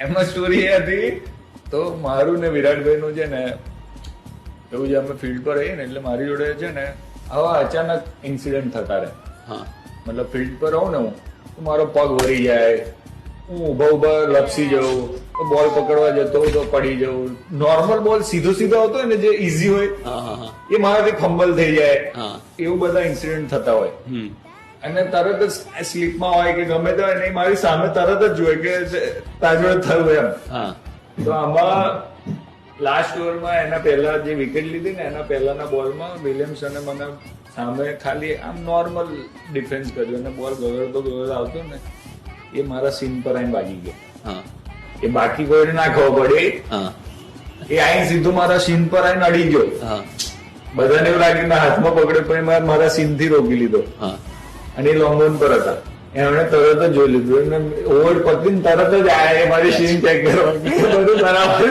એમાં સ્ટોરી એ હતી, તો મારું ને વિરાટભાઈ નું છે ને એવું છે, અમે ફિલ્ડ પર રહીએ ને એટલે મારી જોડે છે ને આવા અચાનક ઇન્સિડન્ટ થતા રહે. હા મતલબ ફિલ્ડ પર રહું ને હું, તો મારો પગ વળી જાય, હું ઉભા લપસી જાઉં, બોલ પકડવા જતો તો પડી જાઉં. નોર્મલ બોલ સીધો સીધો આવતો હોય ને જે ઈઝી હોય હા હા હા એ મારાથી ફંબલ થઈ જાય. હા એવું બધા ઇન્સિડન્ટ થતા હોય. હમ અને તરત જ સ્લીપમાં હોય કે ગમે તે હોય નહીં, મારી સામે તરત જ જોઈ કે તારી જોડે થયું એમ. હા તો આમાં લાસ્ટ ઓવરમાં એના પહેલા જે વિકેટ લીધી ને એના પહેલાના બોલમાં વિલિયમ્સને મને સામે ખાલી આમ નોર્મલ ડિફેન્સ કર્યું અને બોલ ગગડતો આવતો ને એ મારા સીન પર આઈને વાગી ગયો. હા એ બાકી કોઈને ના ખબર પડે, હા એ આઈને સીધું મારા સીન પર આઈને અડી ગયો. હા બધાને એવું લાગ્યું મેં હાથમાં પકડ્યો પણ મેં મારા સીન થી રોકી લીધો. હા અને એ લોંગ ઓન પર હતા, એમણે તરત જ જોઈ લીધું અને ઓવર પતીને તરત જ આયા મારી સીન ચેક કરવા, બધું બરાબર.